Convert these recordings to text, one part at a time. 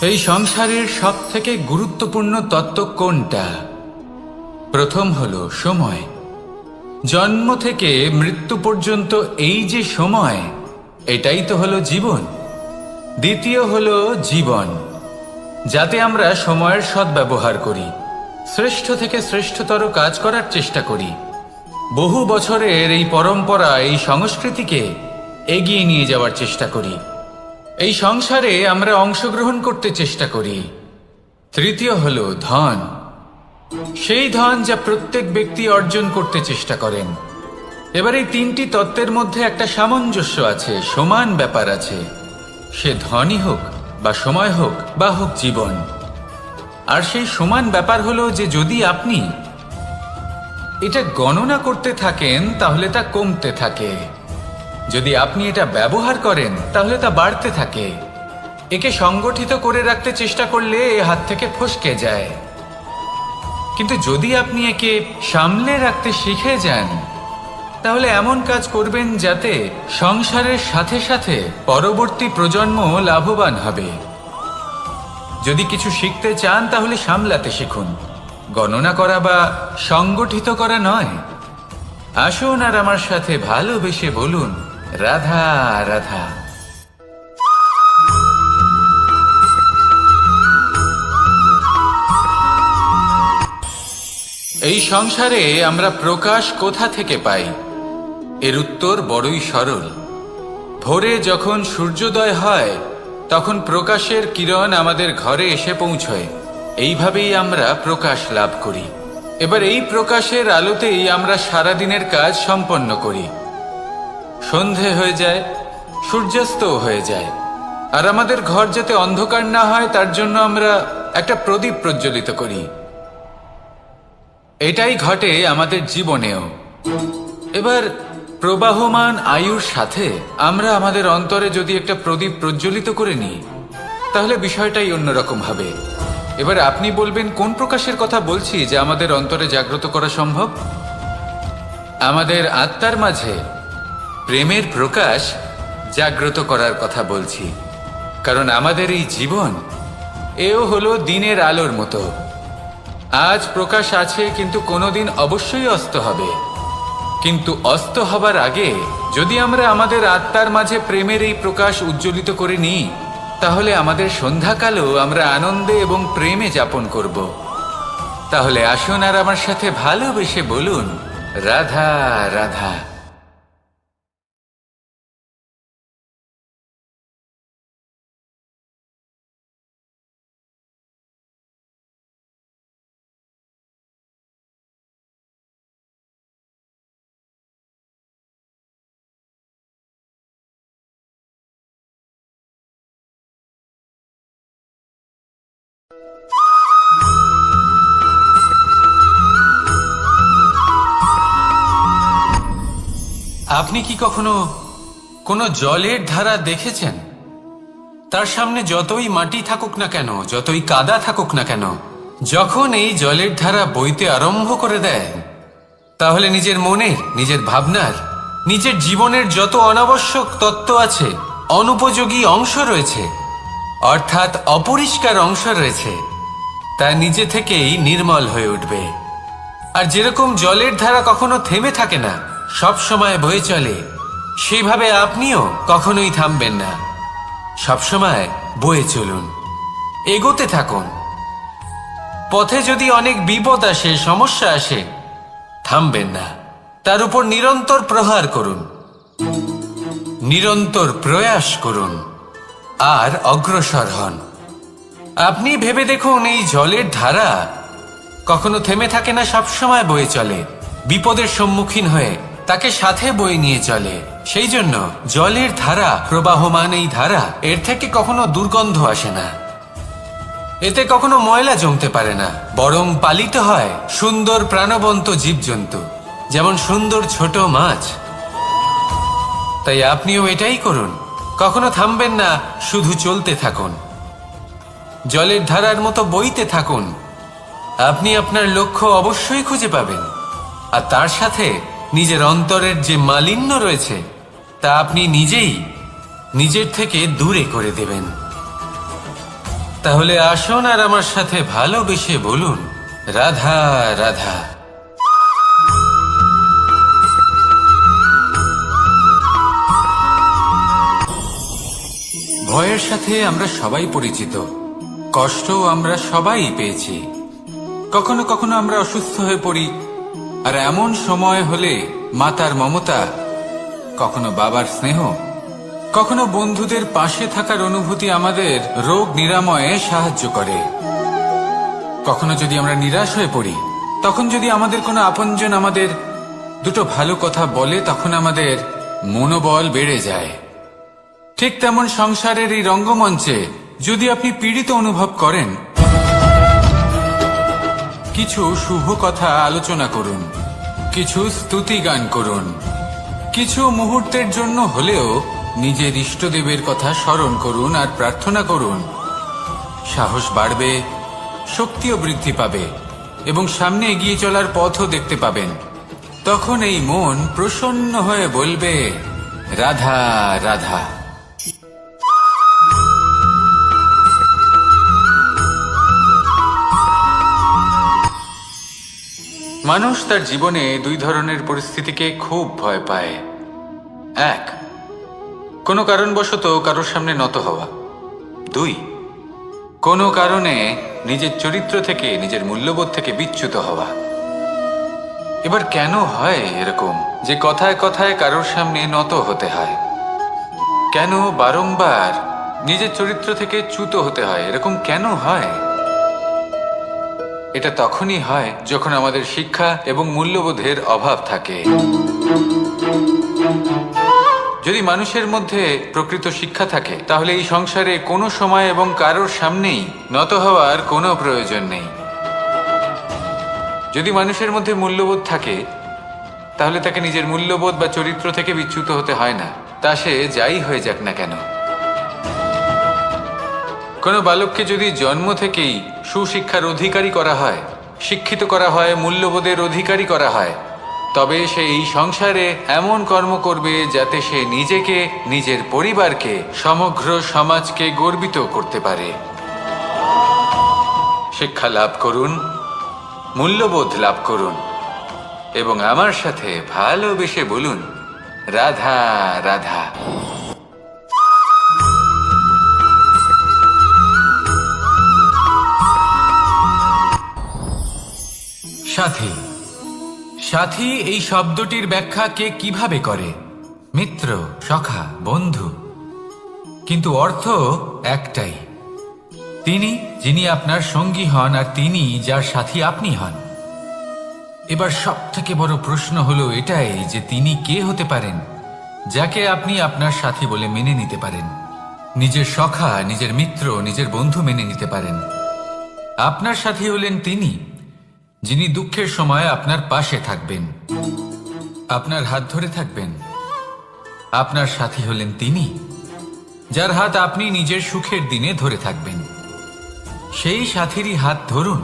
এই সংসারের সবথেকে গুরুত্বপূর্ণ তত্ত্ব কোনটা? প্রথম হলো সময়। জন্ম থেকে মৃত্যু পর্যন্ত এই যে সময়, এটাই তো হলো জীবন। দ্বিতীয় হলো জীবন, যাতে আমরা সময়ের সদ্ব্যবহার করি, শ্রেষ্ঠ থেকে শ্রেষ্ঠতর কাজ করার চেষ্টা করি। বহু বছরের এই পরম্পরা, এই সংস্কৃতিকে এগিয়ে নিয়ে যাওয়ার চেষ্টা করি। এই সংসারে আমরা অংশগ্রহণ করতে চেষ্টা করি। তৃতীয় হলো ধন, সেই ধন যা প্রত্যেক ব্যক্তি অর্জন করতে চেষ্টা করেন। এবার এই তিনটি তত্ত্বের মধ্যে একটা সামঞ্জস্য আছে, সমান ব্যাপার আছে। সে ধনই হোক বা সময় হোক বা হোক জীবন। আর সেই সমান ব্যাপার হলো যে যদি আপনি এটা গণনা করতে থাকেন তাহলে তা কমতে থাকে, যদি আপনি এটা ব্যবহার করেন তাহলে তা বাড়তে থাকে। একে সংগঠিত করে রাখতে চেষ্টা করলে এ হাত থেকে ফসকে যায়, কিন্তু যদি আপনি একে সামলে রাখতে শিখে যান তাহলে এমন কাজ করবেন যাতে সংসারের সাথে সাথে পরবর্তী প্রজন্ম লাভবান হবে। যদি কিছু শিখতে চান তাহলে সামলাতে শিখুন, গণনা করা বা সংগঠিত করা নয়। আসুন আর আমার সাথে ভালোবেসে বলুন, রাধা রাধা। এই সংসারে আমরা প্রকাশ কোথা থেকে পাই? এর উত্তর বড়ই সরল। ভোরে যখন সূর্যোদয় হয় তখন প্রকাশের কিরণ আমাদের ঘরে এসে পৌঁছয়। এইভাবেই আমরা প্রকাশ লাভ করি। এবার এই প্রকাশের আলোতেই আমরা সারাদিনের কাজ সম্পন্ন করি। সন্ধে হয়ে যায়, সূর্যাস্তও হয়ে যায়। আর আমাদের ঘর যাতে অন্ধকার না হয় তার জন্য আমরা একটা প্রদীপ প্রজ্বলিত করি। এটাই ঘটে আমাদের জীবনেও। এবার প্রবাহমান আয়ুর সাথে আমরা আমাদের অন্তরে যদি একটা প্রদীপ প্রজ্বলিত করে নিই তাহলে বিষয়টাই অন্যরকম হবে। এবার আপনি বলবেন কোন প্রকাশের কথা বলছি যা আমাদের অন্তরে জাগ্রত করা সম্ভব? আমাদের আত্মার মাঝে প্রেমের প্রকাশ জাগ্রত করার কথা বলছি। কারণ আমাদের এই জীবন এও হলো দিনের আলোর মতো। আজ প্রকাশ আছে, কিন্তু কোনোদিন অবশ্যই অস্ত হবে। কিন্তু অস্ত হবার আগে যদি আমরা আমাদের আত্মার মাঝে প্রেমের এই প্রকাশ উজ্জ্বলিত করে নিই তাহলে আমাদের সন্ধ্যাকালও আমরা আনন্দে এবং প্রেমে যাপন করব। তাহলে আসুন আর আমার সাথে ভালোবেসে বলুন, রাধা রাধা। আপনি কি কখনো কোনো জলের ধারা দেখেছেন? তার সামনে যতই মাটি থাকুক না কেন, যতই কাদা থাকুক না কেন, যখন এই জলের ধারা বইতে আরম্ভ করে দেয় তাহলে নিজের মনের, নিজের ভাবনার, নিজের জীবনের যত অনাবশ্যক তত্ত্ব আছে, অনুপযোগী অংশ রয়েছে, অর্থাৎ অপরিষ্কার অংশ রয়েছে, তা নিজে থেকেই নির্মল হয়ে উঠবে। আর যেরকম জলের ধারা কখনো থেমে থাকে না, সব সময় বয়ে চলে, সেইভাবে আপনিও কখনোই থামবেন না। সবসময় বয়ে চলুন, এগোতে থাকুন। পথে যদি অনেক বিপদ আসে, সমস্যা আসে, থামবেন না, তার উপর নিরন্তর প্রহার করুন, নিরন্তর প্রয়াস করুন আর অগ্রসর হন। আপনি ভেবে দেখুন, এই জলের ধারা কখনো থেমে থাকে না, সবসময় বয়ে চলে, বিপদের সম্মুখীন হয়ে তাকে সাথে বয়ে নিয়ে চলে। সেই জন্য জলের ধারা, প্রবাহমান এই ধারা, এর থেকে কখনো দুর্গন্ধ আসে না, এতে কখনো ময়লা জমতে পারে না, বরং পালিত হয় সুন্দর প্রাণবন্ত জীবজন্তু, যেমন সুন্দর ছোট মাছ। তাই আপনিও এটাই করুন, কখনো থামবেন না, শুধু চলতে থাকুন, জলের ধারার মতো বইতে থাকুন। আপনি আপনার লক্ষ্য অবশ্যই খুঁজে পাবেন, আর তার সাথে নিজের অন্তরের যে মালিন্য রয়েছে তা আপনি নিজেই নিজের থেকে দূরে করে দেবেন। তাহলে আসুন আর আমার সাথে ভালোবেসে বলুন, রাধা রাধা। ভয়ের সাথে আমরা সবাই পরিচিত, কষ্টও আমরা সবাই পেয়েছি। কখনো কখনো আমরা অসুস্থ হয়ে পড়ি, আর এমন সময় হলে মাতার মমতা, কখনো বাবার স্নেহ, কখনো বন্ধুদের পাশে থাকার অনুভূতি আমাদের রোগ নিরাময়ে সাহায্য করে। কখনো যদি আমরা নিরাশ হয়ে পড়ি, তখন যদি আমাদের কোনো আপনজন আমাদের দুটো ভালো কথা বলে, তখন আমাদের মনোবল বেড়ে যায়। ঠিক তেমন সংসারের এই রঙ্গমঞ্চে যদি আপনি পীড়িত অনুভব করেন, কিছু শুভ কথা আলোচনা করুন, কিছু স্তুতি গান করুন, কিছু মুহূর্তের জন্য হলেও নিজের ইষ্টদেবের কথা স্মরণ করুন আর প্রার্থনা করুন। সাহস বাড়বে, শক্তিও বৃদ্ধি পাবে এবং সামনে এগিয়ে চলার পথও দেখতে পাবেন। তখন এই মন প্রসন্ন হয়ে বলবে, রাধা রাধা। মানুষ তার জীবনে দুই ধরনের পরিস্থিতিকে খুব ভয় পায়। এক, কোনো কারণবশত কারোর সামনে নত হওয়া। দুই, কোনো কারণে নিজের চরিত্র থেকে, নিজের মূল্যবোধ থেকে বিচ্যুত হওয়া। এবার কেন হয় এরকম যে কথায় কথায় কারোর সামনে নত হতে হয়? কেন বারংবার নিজের চরিত্র থেকে চ্যুত হতে হয়? এরকম কেন হয়? এটা তখনই হয় যখন আমাদের শিক্ষা এবং মূল্যবোধের অভাব থাকে। যদি মানুষের মধ্যে প্রকৃত শিক্ষা থাকে, তাহলে এই সংসারে কোনো সময় এবং কারোর সামনেই নত হওয়ার কোনো প্রয়োজন নেই। যদি মানুষের মধ্যে মূল্যবোধ থাকে, তাহলে তাকে নিজের মূল্যবোধ বা চরিত্র থেকে বিচ্যুত হতে হয় না, তা সে যাই হয়ে যাক না কেন। কোনো বালককে যদি জন্ম থেকেই সুশিক্ষার অধিকারী করা হয়, শিক্ষিত করা হয়, মূল্যবোধের অধিকারী করা হয়, তবে সে এই সংসারে এমন কর্ম করবে যাতে সে নিজেকে, নিজের পরিবারকে, সমগ্র সমাজকে গর্বিত করতে পারে। শিক্ষা লাভ করুন, মূল্যবোধ লাভ করুন এবং আমার সাথে ভালোবেসে বলুন, রাধা রাধা। সাথী। সাথী এই শব্দটির ব্যাখ্যা কে কিভাবে করে? মিত্র, সখা, বন্ধু। কিন্তু অর্থ একটাই, তিনি যিনি আপনার সঙ্গী হন আর তিনি যার সাথী আপনি হন। এবার সব থেকে বড় প্রশ্ন হলো এটাই যে তিনি কে হতে পারেন যাকে আপনি আপনার সাথী বলে মেনে নিতে পারেন, নিজের সখা, নিজের মিত্র, নিজের বন্ধু মেনে নিতে পারেন। আপনার সাথী হলেন তিনি যিনি দুঃখের সময় আপনার পাশে থাকবেন, আপনার হাত ধরে থাকবেন। আপনার সাথী হলেন তিনি যার হাত আপনি নিজের সুখের দিনে ধরে থাকবেন। সেই সাথীরই হাত ধরুন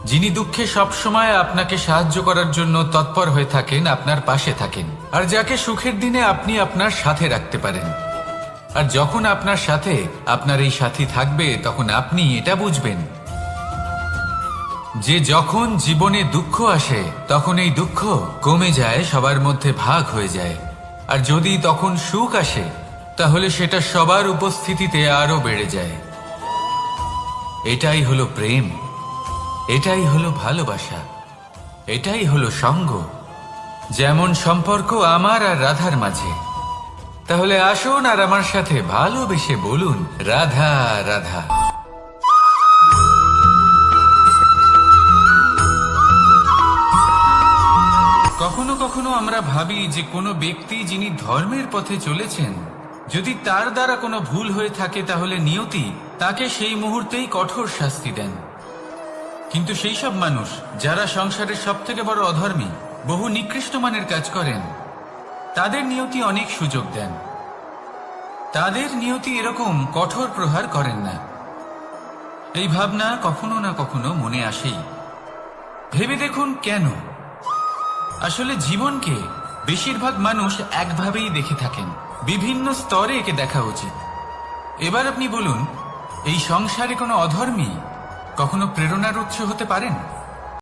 যিনি দুঃখে সবসময় আপনাকে সাহায্য করার জন্য তৎপর হয়ে থাকেন, আপনার পাশে থাকেন, আর যাকে সুখের দিনে আপনি আপনার সাথে রাখতে পারেন। আর যখন আপনার সাথে আপনার এই সাথী থাকবে, তখন আপনি এটা বুঝবেন যে যখন জীবনে দুঃখ আসে, তখন এই দুঃখ কমে যায়, সবার মধ্যে ভাগ হয়ে যায়। আর যদি তখন সুখ আসে, তাহলে সেটা সবার উপস্থিতিতে আরো বেড়ে যায়। এটাই হলো প্রেম, এটাই হলো ভালোবাসা, এটাই হলো সঙ্গ। যেমন সম্পর্ক আমার আর রাধার মাঝে। তাহলে আসুন আর আমার সাথে ভালোবেসে বলুন, রাধা রাধা। কখনো কখনো আমরা ভাবি যে কোনো ব্যক্তি যিনি ধর্মের পথে চলেছেন, যদি তার দ্বারা কোনো ভুল হয়ে থাকে, তাহলে নিয়তি তাকে সেই মুহূর্তেই কঠোর শাস্তি দেন। কিন্তু সেই সব মানুষ যারা সংসারের সব থেকে বড় অধর্মী, বহু নিকৃষ্ট মানের কাজ করেন, তাদের নিয়তি অনেক সুযোগ দেন। তাদের নিয়তি এরকম কঠোর প্রহার করেন না। এই ভাবনা কখনো না কখনো মনে আসেই। ভেবে দেখুন কেন? আসলে জীবনকে বেশিরভাগ মানুষ একভাবেই দেখে থাকেন, বিভিন্ন স্তরে একে দেখা উচিত। এবার আপনি বলুন, এই সংসারে কোনো অধর্মী কখনো প্রেরণার উৎস হতে পারেন?